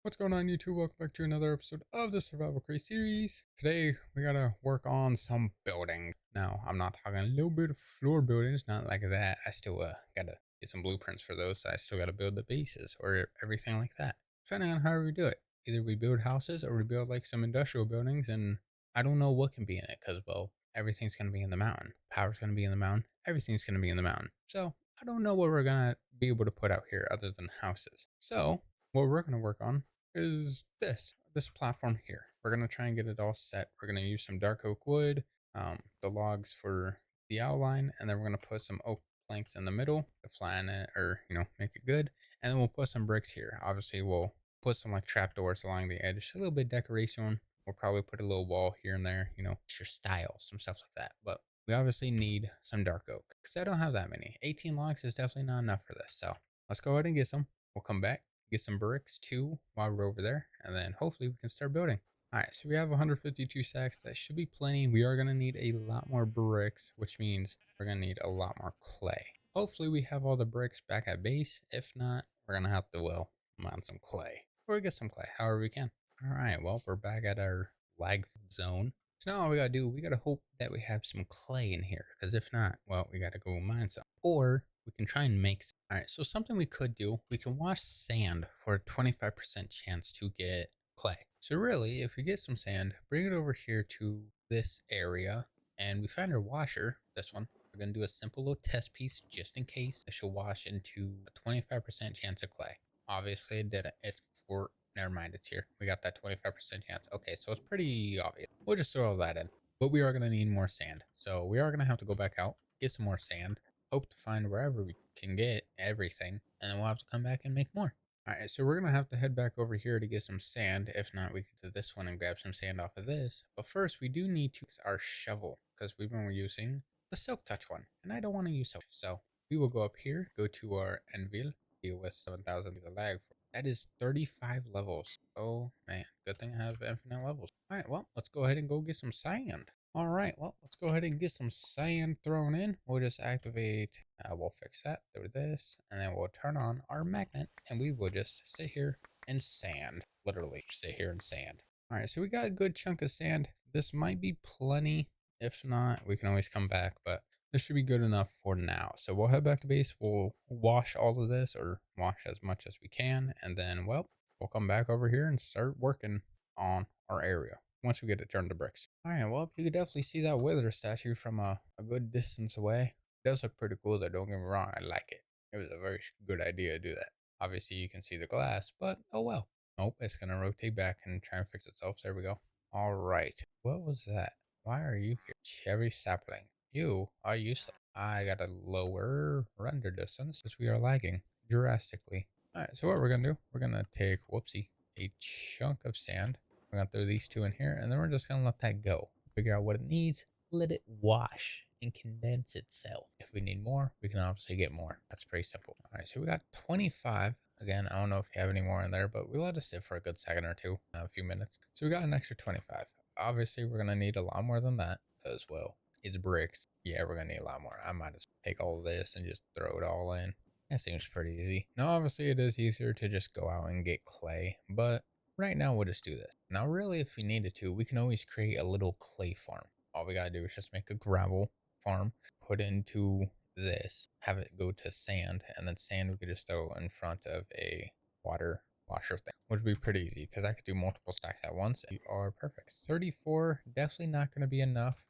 What's going on, YouTube? Welcome back to another episode of the Survival Craze series. Today, we gotta work on some building. Now, I'm not talking a little bit of floor buildings, not like that. I still gotta get some blueprints for those. I still gotta build the bases or everything like that. Depending on how we do it. Either we build houses or we build like some industrial buildings, and I don't know what can be in it because, well, everything's gonna be in the mountain. Power's gonna be in the mountain. Everything's gonna be in the mountain. So, I don't know what we're gonna be able to put out here other than houses. So, what we're gonna work on is this platform here. We're gonna try and get it all set. We're gonna use some dark oak wood, the logs for the outline, and then we're gonna put some oak planks in the middle to flatten it or make it good. And then we'll put some bricks here. Obviously, we'll put some like trapdoors along the edge, a little bit of decoration. We'll probably put a little wall here and there, it's your style, some stuff like that. But we obviously need some dark oak because I don't have that many. 18 logs is definitely not enough for this. So let's go ahead and get some. We'll come back, get some bricks too while we're over there, and then hopefully we can start building. All right, so we have 152 sacks. That should be plenty. We are going to need a lot more bricks, which means we're going to need a lot more clay. Hopefully we have all the bricks back at base. If not, we're going to have to, well, mine some clay or get some clay, however we can. All right, well, we're back at our lag zone. So now all we got to do, we got to hope that we have some clay in here, because if not, well, we got to go mine some. Or we can try and make some. All right, so something we could do, we can wash sand for a 25% chance to get clay. So really, if we get some sand, bring it over here to this area, and we find our washer, this one. We're gonna do a simple little test piece just in case. It should wash into a 25% chance of clay. Obviously it didn't. It's for, never mind, it's here. We got that 25% chance. Okay, so it's pretty obvious. We'll just throw all that in. But we are gonna need more sand. So we are gonna have to go back out, get some more sand, hope to find wherever we can get everything, and then we'll have to come back and make more. All right, so we're gonna have to head back over here to get some sand. If not, we could do this one and grab some sand off of this. But first, we do need to use our shovel because we've been using the Silk Touch one, and I don't want to use it. So we will go up here, go to our Anvil, deal with 7,000 the lag. That is 35 levels. Oh man, good thing I have infinite levels. All right, well, let's go ahead and go get some sand. All right, well, let's go ahead and get some sand thrown in. We'll just activate, we'll fix that through this, and then we'll turn on our magnet, and we will just sit here and sand, literally sit here and sand. All right, so we got a good chunk of sand. This might be plenty. If not, we can always come back, but this should be good enough for now. So we'll head back to base. We'll wash all of this, or wash as much as we can, and then, well, we'll come back over here and start working on our area once we get it turned to bricks. All right, well, you can definitely see that wither statue from a good distance away. It does look pretty cool though, don't get me wrong, I like it. It was a very good idea to do that. Obviously you can see the glass, but oh well. Nope, it's gonna rotate back and try and fix itself. There we go. All right, what was that? Why are you here? Cherry sapling. You are useless. I got a lower render distance because we are lagging drastically. All right, so what we're gonna do, we're gonna take, whoopsie, a chunk of sand. We're gonna throw these two in here, and then we're just gonna let that go. Figure out what it needs, let it wash and condense itself. If we need more, we can obviously get more. That's pretty simple. All right, so we got 25. Again, I don't know if you have any more in there, but we let it sit for a good second or two, a few minutes. So we got an extra 25. Obviously, we're gonna need a lot more than that because, well, it's bricks. Yeah, we're gonna need a lot more. I might as well take all of this and just throw it all in. That seems pretty easy. Now, obviously, it is easier to just go out and get clay, but right now we'll just do this. Now, really, if we needed to, we can always create a little clay farm. All we gotta do is just make a gravel farm, put it into this, have it go to sand, and then sand we could just throw in front of a water washer thing, which would be pretty easy because I could do multiple stacks at once. You are perfect. 34, definitely not going to be enough.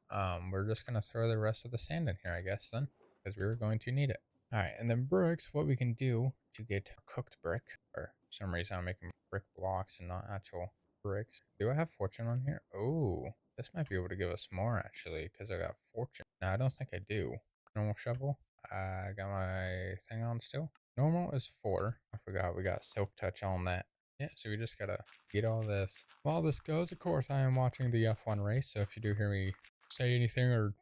We're just going to throw the rest of the sand in here, I guess, then, because we were going to need it. All right, and then bricks, what we can do to get cooked brick, or for some reason I'm making brick blocks and not actual bricks. Do I have fortune on here? Oh, this might be able to give us more actually, because I got fortune. No, I don't think I do. Normal shovel. I got my thing on still. Normal is 4. I forgot we got silk touch on that. Yeah, so we just gotta get all this. While this goes, of course, I am watching the F1 race, so if you do hear me say anything or,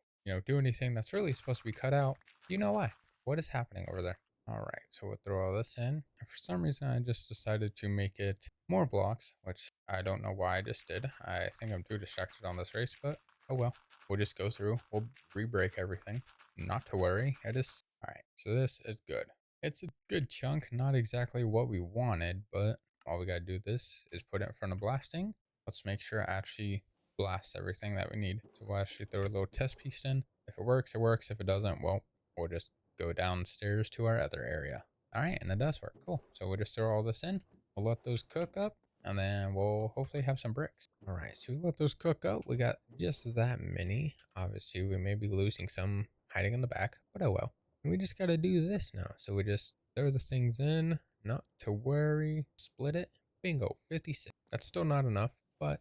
do anything that's really supposed to be cut out, you know why. What is happening over there? All right, so we'll throw all this in. And for some reason, I just decided to make it more blocks, which I don't know why I just did. I think I'm too distracted on this race, but oh well. We'll just go through. We'll re-break everything. Not to worry. It is. All right, so this is good. It's a good chunk. Not exactly what we wanted, but All we gotta do this is put it in front of blasting. Let's make sure it actually blasts everything that we need. So we'll actually throw a little test piece in. If it works, it works. If it doesn't, well, we'll just go downstairs to our other area. All right, and it does work. Cool. So we'll just throw all this in. We'll let those cook up, and then we'll hopefully have some bricks. All right, so we let those cook up. We got just that many. Obviously, we may be losing some hiding in the back, but oh well. And we just got to do this now. So we just throw the things in, not to worry, split it. Bingo, 56. That's still not enough, but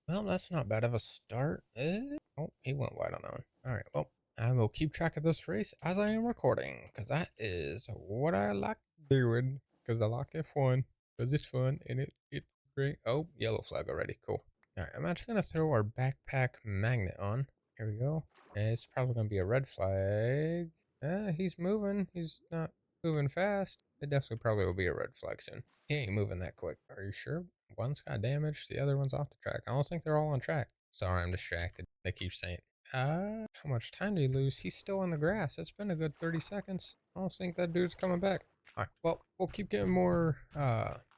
well, that's not bad of a start. Oh, he went wide on that one. All right, well, I will keep track of this race as I am recording, because that is what I like doing, because I like F1, because it's fun, and it's great. Oh, yellow flag already, cool. All right, I'm actually going to throw our backpack magnet on. Here we go. It's probably going to be a red flag. He's moving. He's not moving fast. It definitely probably will be a red flag soon. He ain't moving that quick. Are you sure? One's got damaged, the other one's off the track. I don't think they're all on track. Sorry, I'm distracted. They keep saying, how much time did he lose? He's still in the grass. It's been a good 30 seconds. I don't think that dude's coming back. All right, well, we'll keep getting more,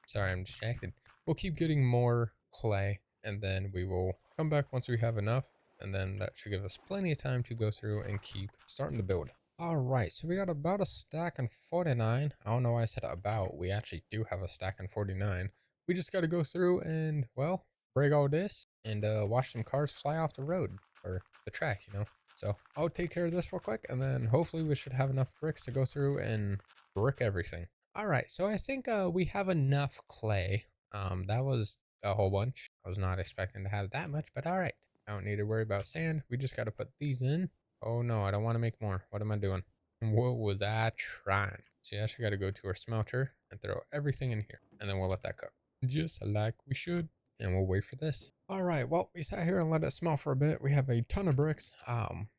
sorry, I'm distracted. We'll keep getting more clay, and then we will come back once we have enough, and then that should give us plenty of time to go through and keep starting to build. All right, so we got about a stack and 49. I don't know why I said about. We actually do have a stack and 49. We just got to go through and, well, break all this and watch some cars fly off the road or the track, you know. So I'll take care of this real quick, and then hopefully we should have enough bricks to go through and brick everything. All right, so I think we have enough clay. That was a whole bunch. I was not expecting to have that much, but all right. I don't need to worry about sand. We just got to put these in. Oh no, I don't want to make more. What am I doing? What was I trying? So you actually got to go to our smelter and throw everything in here, and then we'll let that cook. Just like we should. And we'll wait for this. All right, well, we sat here and let it smell for a bit. We have a ton of bricks.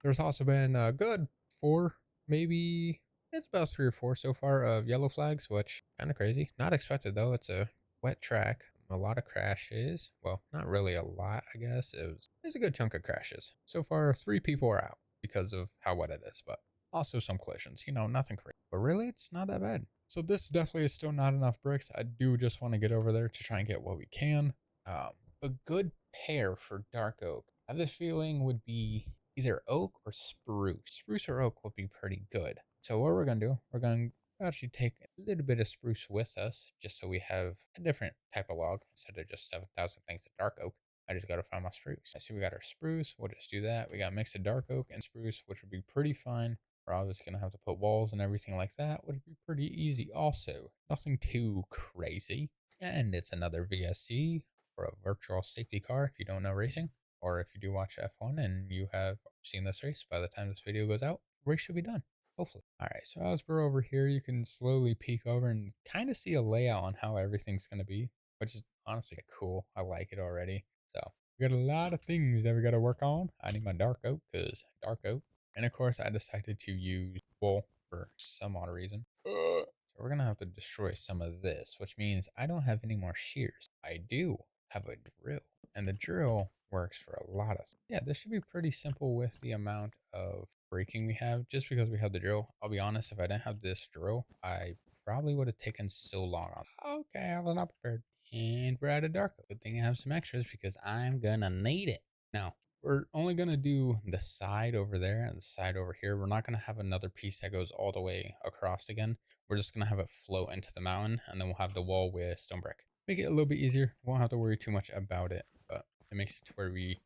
There's also been a good 4, maybe it's about 3 or 4 so far of yellow flags, which kind of crazy. Not expected though. It's a wet track. A lot of crashes. Well, not really a lot, I guess. It's a good chunk of crashes. So far, 3 people are out because of how wet it is, but also some collisions. You know, nothing crazy. But really, it's not that bad. So this definitely is still not enough bricks. I do just want to get over there to try and get what we can. A good pair for dark oak, I have a feeling would be either oak or spruce. Spruce or oak would be pretty good. So what we're going to do, we're going to actually take a little bit of spruce with us, just so we have a different type of log instead of just 7,000 things of dark oak. I just got to find my spruce. I see we got our spruce. We'll just do that. We got a mix of dark oak and spruce, which would be pretty fine. We're obviously going to have to put walls and everything like that, which would be pretty easy also. Nothing too crazy. And it's another VSC, or a virtual safety car if you don't know racing. Or if you do watch F1 and you have seen this race, by the time this video goes out, race should be done. Hopefully. All right, so as we're over here, you can slowly peek over and kind of see a layout on how everything's going to be, which is honestly cool. I like it already. So we got a lot of things that we got to work on. I need my dark oak because dark oak. And of course, I decided to use wool for some odd reason. So we're going to have to destroy some of this, which means I don't have any more shears. I do have a drill, and the drill works for a lot of, yeah, this should be pretty simple with the amount of breaking we have, just because we have the drill. I'll be honest, if I didn't have this drill, I probably would have taken so long on. Okay, I was not prepared. And we're out of dark. Good thing I have some extras because I'm gonna need it. Now, we're only gonna do the side over there and the side over here. We're not gonna have another piece that goes all the way across again. We're just gonna have it flow into the mountain, and then we'll have the wall with stone brick. Make it a little bit easier. Won't have to worry too much about it, but it makes it to where we,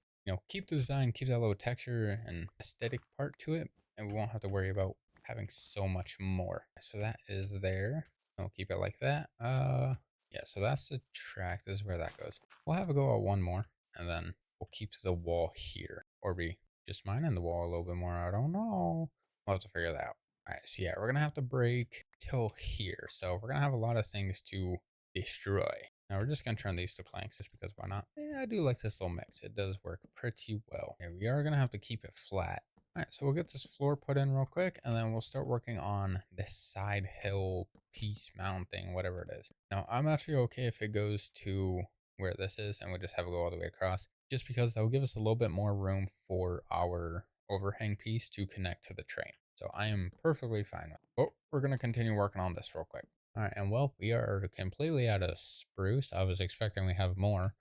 keep the design, keep that little texture and aesthetic part to it, and we won't have to worry about having so much more. So that is there. I'll keep it like that. Yeah, so that's the track. This is where that goes. We'll have it go out one more, and then we'll keep the wall here, or be just mining the wall a little bit more. I don't know. We'll have to figure that out. All right, so yeah, we're gonna have to break till here. So we're gonna have a lot of things to destroy. Now we're just gonna turn these to planks just because why not? Yeah, I do like this little mix. It does work pretty well. Okay, we are gonna have to keep it flat. All right, so we'll get this floor put in real quick, and then we'll start working on this side hill piece mountain thing, whatever it is. Now I'm actually okay if it goes to where this is, and we just have it go all the way across, just because that will give us a little bit more room for our overhang piece to connect to the train. So I am perfectly fine with it. But we're gonna continue working on this real quick. All right, and well, we are completely out of spruce. I was expecting we have more.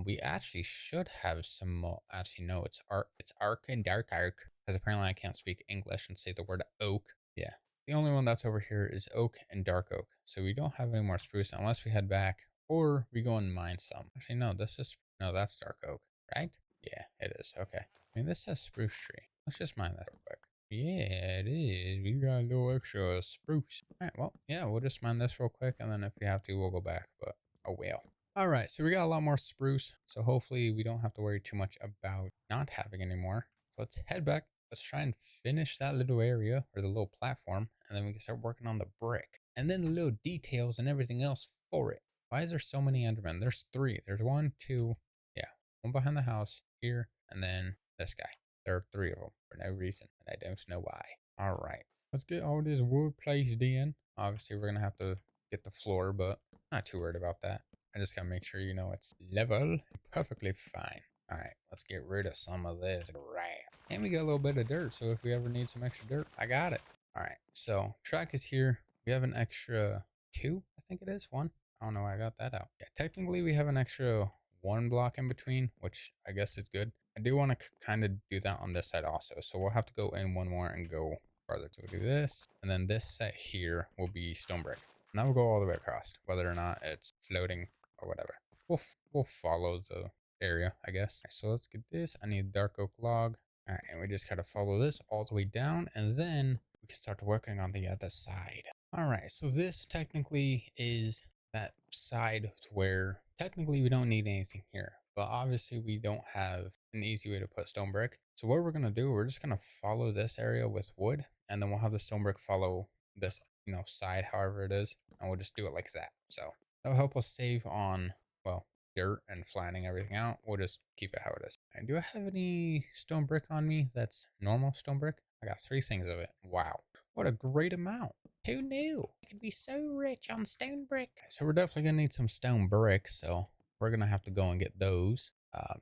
We actually should have some more. Actually, no, it's arc and dark arc because apparently I can't speak English and say the word oak. Yeah, the only one that's over here is oak and dark oak. So we don't have any more spruce unless we head back or we go and mine some. Actually, no, no, that's dark oak, right? Yeah, it is. Okay. I mean, this says spruce tree. Let's just mine that real quick. Yeah, it is. We got a little extra spruce. All right, well, yeah, we'll just mine this real quick, and then if we have to, we'll go back, but oh well. All right, so we got a lot more spruce, so hopefully we don't have to worry too much about not having any more. So let's head back. Let's try and finish that little area, or the little platform, and then we can start working on the brick. And then the little details and everything else for it. Why is there so many Endermen? There's three. There's one, two, yeah, one behind the house, here, and then this guy. There are three of them for no reason, and I don't know why. All right, let's get all this wood placed in. Obviously, we're gonna have to get the floor, but not too worried about that. I just gotta make sure you know it's level perfectly fine. All right, let's get rid of some of this grass. And we got a little bit of dirt, so if we ever need some extra dirt, I got it. All right, so track is here. We have an extra two, I think it is, one. I don't know why I got that out. Yeah, technically we have an extra one block in between, which I guess is good. I do want to kind of do that on this side also. So we'll have to go in one more and go farther. So we'll do this. And then this set here will be stone brick. And that will go all the way across, whether or not it's floating or whatever. We'll follow the area, I guess. So let's get this. I need dark oak log. All right, and we just gotta follow this all the way down, and then we can start working on the other side. All right, so this technically is that side where technically we don't need anything here, but obviously we don't have an easy way to put stone brick. So what we're gonna do, we're just gonna follow this area with wood, and then we'll have the stone brick follow this, side, however it is, and we'll just do it like that. So that'll help us save on, well, dirt and flattening everything out. We'll just keep it how it is. And do I have any stone brick on me that's normal stone brick? I got 3 things of it. Wow, what a great amount. Who knew? I could be so rich on stone brick. So we're definitely gonna need some stone bricks, so we're gonna have to go and get those.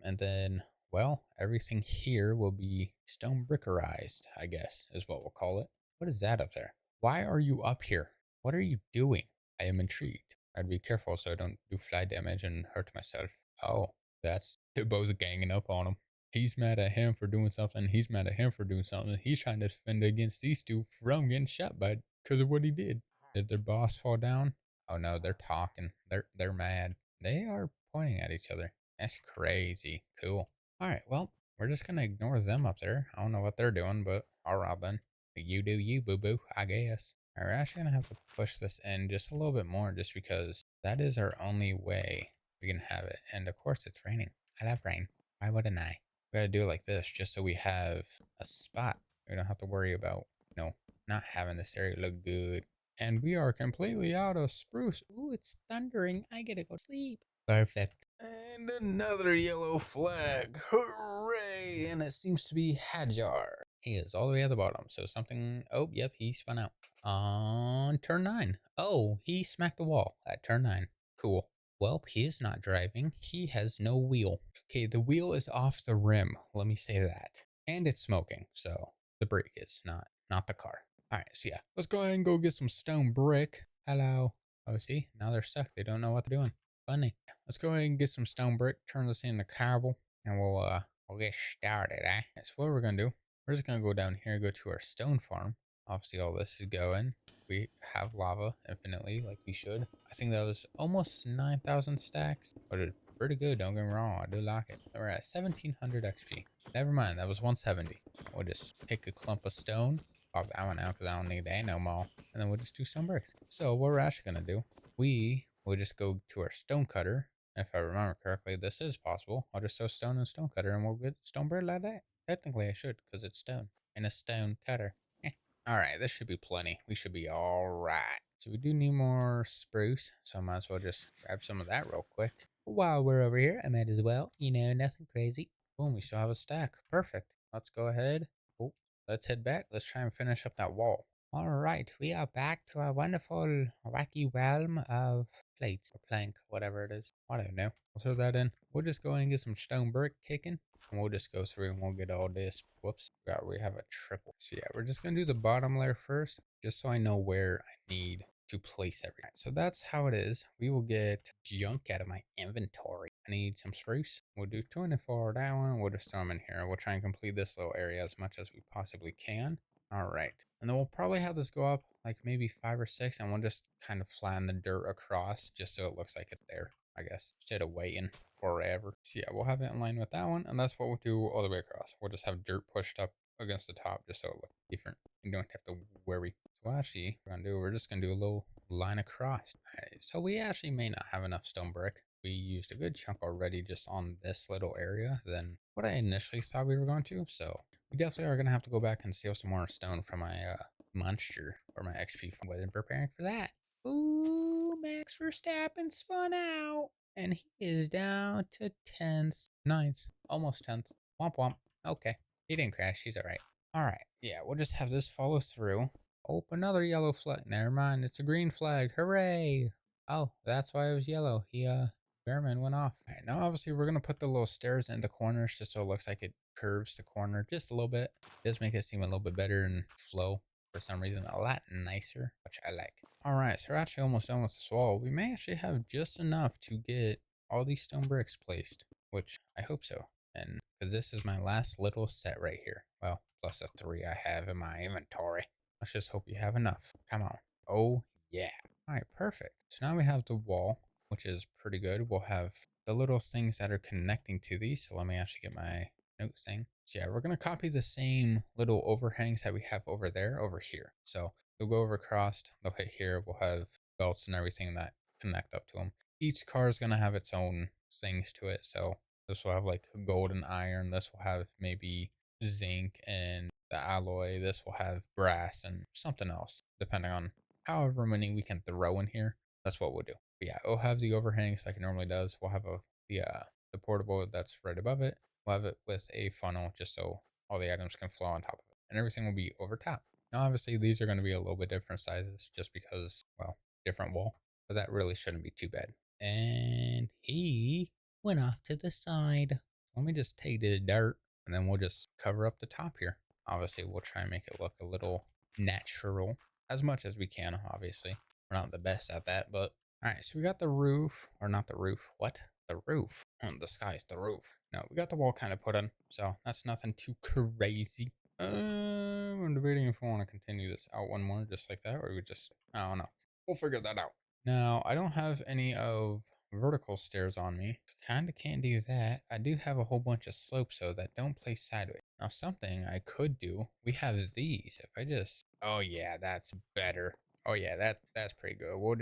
And then, well, everything here will be stone brickerized, I guess is what we'll call it. What is that up there? Why are you up here? What are you doing? I am intrigued. I'd be careful so I don't do fly damage and hurt myself. Oh, they're both ganging up on him. He's mad at him for doing something. He's mad at him for doing something. He's trying to defend against these two from getting shot by because of what he did. Did their boss fall down? Oh no, they're talking. They're mad. They are pointing at each other. That's crazy. Cool. All right, well, we're just gonna ignore them up there. I don't know what they're doing, but all right then. You do you, boo boo. I guess. All right, we're actually gonna have to push this in just a little bit more, just because that is our only way we can have it. And of course, it's raining. I love rain. Why wouldn't I? We gotta do it like this, just so we have a spot. We don't have to worry about, not having this area look good. And we are completely out of spruce. Ooh, it's thundering. I gotta go sleep. Perfect. And another yellow flag. Hooray! And it seems to be Hajar. He is all the way at the bottom. So something. Oh, yep, he spun out. On turn 9. Oh, he smacked the wall at turn 9. Cool. Well, he is not driving. He has no wheel. Okay, the wheel is off the rim. Let me say that. And it's smoking. So the brake is not the car. All right, so yeah, let's go ahead and go get some stone brick. Hello. Oh, see, now they're stuck. They don't know what they're doing. Funny. Let's go ahead and get some stone brick, turn this into cobble, and we'll get started, eh? That's what we're gonna do. We're just gonna go down here, go to our stone farm. Obviously, all this is going. We have lava infinitely, like we should. I think that was almost 9,000 stacks, but it's pretty good. Don't get me wrong, I do like it. We're at 1,700 XP. Never mind, that was 170. We'll just pick a clump of stone. Pop that one out because I don't need that no more. And then we'll just do stone bricks. So what we're actually gonna do, we will just go to our stone cutter. If I remember correctly, this is possible. I'll just throw stone and stone cutter and we'll get stone brick like that. Technically I should because it's stone and a stone cutter. All right, this should be plenty. We should be all right. So we do need more spruce, so I might as well just grab some of that real quick. While we're over here, I might as well, nothing crazy. Boom, we still have a stack. Perfect. Let's go ahead. Oh, let's head back. Let's try and finish up that wall. All right, we are back to our wonderful, wacky realm of plates or plank, whatever it is. I don't know. We'll throw that in. We'll just go ahead and get some stone brick kicking. And we'll just go through and we'll get all this. Whoops. We have a triple. So yeah, we're just going to do the bottom layer first, just so I know where I need to place everything. So that's how it is. We will get junk out of my inventory. I need some spruce. We'll do 24 that one. We'll just throw them in here. We'll try and complete this little area as much as we possibly can. All right. And then we'll probably have this go up like maybe 5 or 6, and we'll just kind of flatten the dirt across just so it looks like it's there, I guess, instead of waiting forever. So yeah, we'll have it in line with that one, and that's what we'll do all the way across. We'll just have dirt pushed up against the top just so it looks different. You don't have to worry. So actually, we're just gonna do a little line across. So we actually may not have enough stone brick. We used a good chunk already just on this little area than what I initially thought we were going to. So we definitely are gonna have to go back and steal some more stone from my monster or my XP. Wasn't preparing for that. Ooh, Max Verstappen spun out, and he is down to 10th. Nice, almost 10th. Womp womp. Okay, he didn't crash. He's all right. All right, yeah, we'll just have this follow through. Oh, another yellow flag. Never mind, it's a green flag. Hooray! Oh, that's why it was yellow. Bearman went off. All right, now obviously we're gonna put the little stairs in the corners just so it looks like it curves the corner just a little bit. It does make it seem a little bit better and flow for some reason, a lot nicer, which I like. All right, so we're actually almost done with this wall. We may actually have just enough to get all these stone bricks placed, which I hope so. And because this is my last little set right here. Well, plus the 3 I have in my inventory. Let's just hope you have enough. Come on. Oh, yeah. All right, perfect. So now we have the wall, which is pretty good. We'll have the little things that are connecting to these. So let me actually get my notes thing. So yeah, we're going to copy the same little overhangs that we have over there over here. So they'll go over across, they'll hit here. We'll have belts and everything that connect up to them. Each car is going to have its own things to it. So this will have like gold and iron. This will have maybe zinc and the alloy. This will have brass and something else, depending on however many we can throw in here. That's what we'll do. But yeah, it'll have the overhangs like it normally does. We'll have the portable that's right above it. We'll have it with a funnel just so all the items can flow on top of it, and everything will be over top. Now, obviously, these are going to be a little bit different sizes just because, well, different wall, but that really shouldn't be too bad. And he went off to the side. Let me just take the dirt and then we'll just cover up the top here. Obviously, we'll try and make it look a little natural as much as we can. Obviously, we're not the best at that, but all right. So we got the roof, or not the roof. What? The roof. Oh, the sky's the roof. No, we got the wall kind of put in, so that's nothing too crazy. I'm debating if I want to continue this out one more just like that, or we just, I don't know. We'll figure that out. Now, I don't have any of vertical stairs on me. Kinda can't do that. I do have a whole bunch of slopes though that don't place sideways. Now, something I could do, we have these. If I just, oh yeah, that's better. Oh yeah, that's pretty good. We'll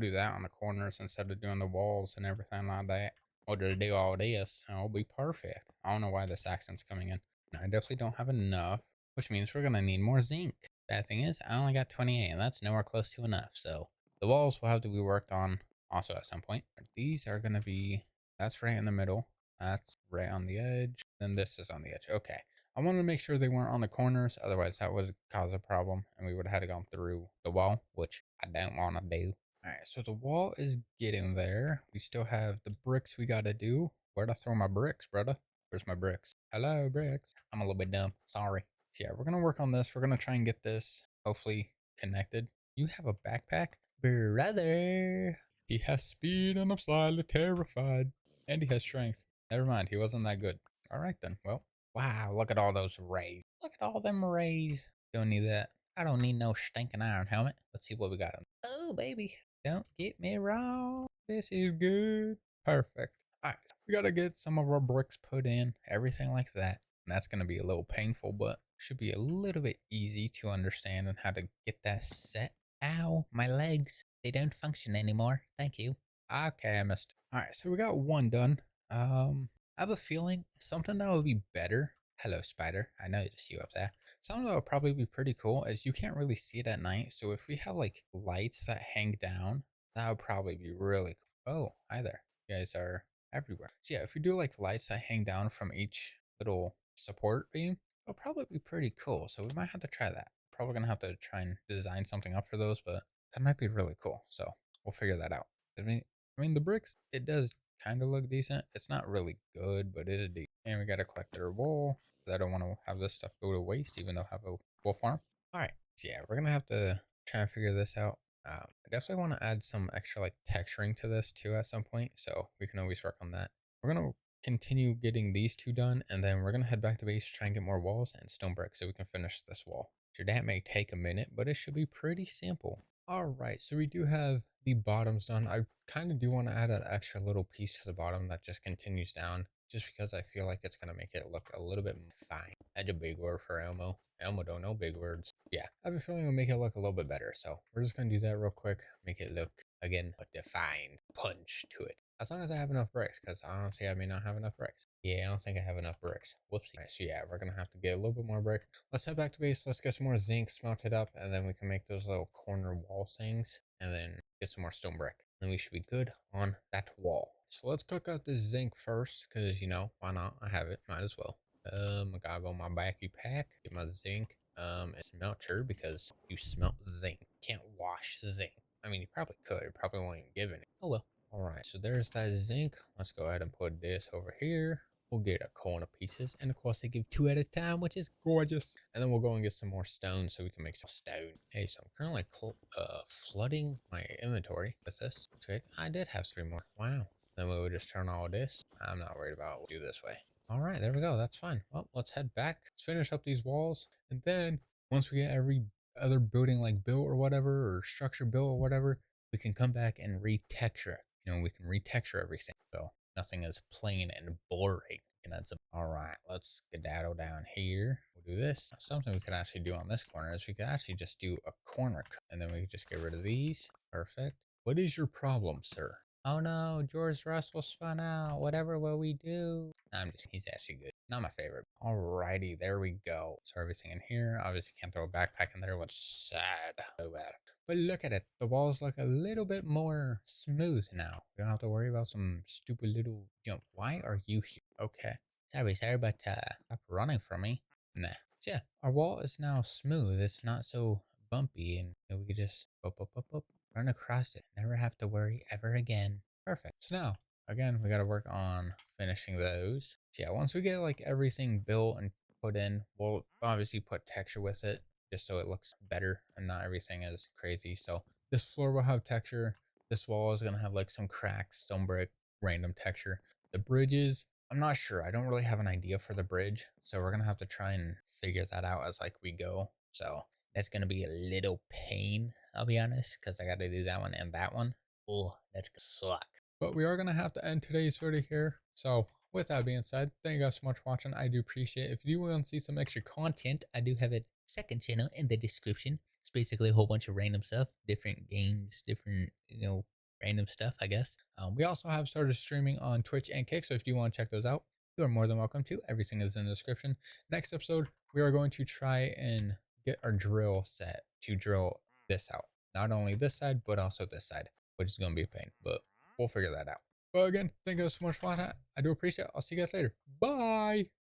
do that on the corners instead of doing the walls and everything like that. We'll just do all this and it'll be perfect. I don't know why this accent's coming in. I definitely don't have enough, which means we're gonna need more zinc. Bad thing is, I only got 28, and that's nowhere close to enough. So the walls will have to be worked on also at some point. These are gonna be, that's right in the middle. That's right on the edge. Then this is on the edge. Okay. I wanted to make sure they weren't on the corners, otherwise that would cause a problem, and we would have had to go through the wall, which I don't want to do. All right, so the wall is getting there. We still have the bricks we got to do. Where'd I throw my bricks, brother? Where's my bricks? Hello, bricks. I'm a little bit dumb. Sorry. So yeah, we're going to work on this. We're going to try and get this hopefully connected. You have a backpack? Brother. He has speed and I'm slightly terrified. And he has strength. Never mind, he wasn't that good. All right then. Well, wow, look at all those rays. Look at all them rays. Don't need that. I don't need no stinking iron helmet. Let's see what we got. Oh, baby. Don't get me wrong. This is good. Perfect. All right. We got to get some of our bricks put in, everything like that. And that's going to be a little painful, but should be a little bit easy to understand and how to get that set. Ow, my legs. They don't function anymore. Thank you. Okay, I missed. All right, so we got one done. I have a feeling something that would be better. Hello, spider. I noticed you up there. Something that would probably be pretty cool is you can't really see it at night. So if we have like lights that hang down, that would probably be really cool. Oh, hi there. You guys are everywhere. So yeah, if we do like lights that hang down from each little support beam, it'll probably be pretty cool. So we might have to try that. Probably gonna have to try and design something up for those, but that might be really cool. So we'll figure that out. I mean, the bricks, it does kind of look decent. It's not really good, but it is decent. And we got to collect their wool. I don't want to have this stuff go to waste, even though I have a wool farm. All right. So yeah, we're going to have to try and figure this out. I definitely want to add some extra like texturing to this too at some point, so we can always work on that. We're gonna continue getting these two done, and then we're gonna head back to base to try and get more walls and stone brick so we can finish this wall. So that may take a minute, but it should be pretty simple. All right, so we do have the bottoms done. I kind of do want to add an extra little piece to the bottom that just continues down, just because I feel like it's gonna make it look a little bit fine. That's a big word for Elmo. Elmo don't know big words. Yeah, I have a feeling it'll make it look a little bit better. So we're just gonna do that real quick, make it look again a defined punch to it. As long as I have enough bricks, because honestly, I may not have enough bricks. Yeah, I don't think I have enough bricks. Whoopsie. Right, so yeah, we're gonna have to get a little bit more brick. Let's head back to base. Let's get some more zinc smelted up, and then we can make those little corner wall things, and then get some more stone brick. And we should be good on that wall. So let's cook out this zinc first, because you know, why not? I have it, might as well. I gotta go my backy pack, get my zinc, and smelter, because you smelt zinc. Can't wash zinc. I mean, you probably could, it probably won't even give it. Oh well. All right, so there's that zinc. Let's go ahead and put this over here. We'll get a corner pieces, and of course they give 2 at a time, which is gorgeous. And then we'll go and get some more stone so we can make some stone. Hey, so I'm currently flooding my inventory with this. That's good. I did have 3 more. Wow. Then we would just turn all this. I'm not worried about what we'll do this way. All right, there we go. That's fine. Well, let's head back. Let's finish up these walls, and then once we get every other building like built or whatever, or structure built or whatever, we can come back and retexture it. You know, we can retexture everything, so nothing is plain and boring. And that's all right. Let's skedaddle down here. We'll do this. Something we could actually do on this corner is we could actually just do a corner cut, and then we could just get rid of these. Perfect. What is your problem, sir? Oh no, George Russell spun out. Whatever will we do? I'm just, he's actually good. Not my favorite. Alrighty, there we go. So everything in here. Obviously can't throw a backpack in there. What's sad. So bad. But look at it. The walls look a little bit more smooth now. We don't have to worry about some stupid little jump. Why are you here? Okay. Sorry, but stop running from me. Nah. So yeah, our wall is now smooth. It's not so bumpy, and we can just run across it. Never have to worry ever again. Perfect. So now, again, we got to work on finishing those. So yeah, once we get like everything built and put in, we'll obviously put texture with it just so it looks better and not everything is crazy. So this floor will have texture. This wall is going to have like some cracks, stone brick, random texture. The bridges, I'm not sure. I don't really have an idea for the bridge. So we're going to have to try and figure that out as like we go. So that's going to be a little pain, I'll be honest, because I got to do that one and that one. Oh, that's going to suck. But we are going to have to end today's video here. So with that being said, thank you guys so much for watching. I do appreciate it. If you do want to see some extra content, I do have a second channel in the description. It's basically a whole bunch of random stuff, different games, different, random stuff, I guess. We also have started streaming on Twitch and Kick, so if you want to check those out, you are more than welcome to. Everything is in the description. Next episode, we are going to try and get our drill set to drill this out. Not only this side, but also this side, which is going to be a pain, but we'll figure that out. But again, thank you guys so much for watching. I do appreciate it. I'll see you guys later. Bye.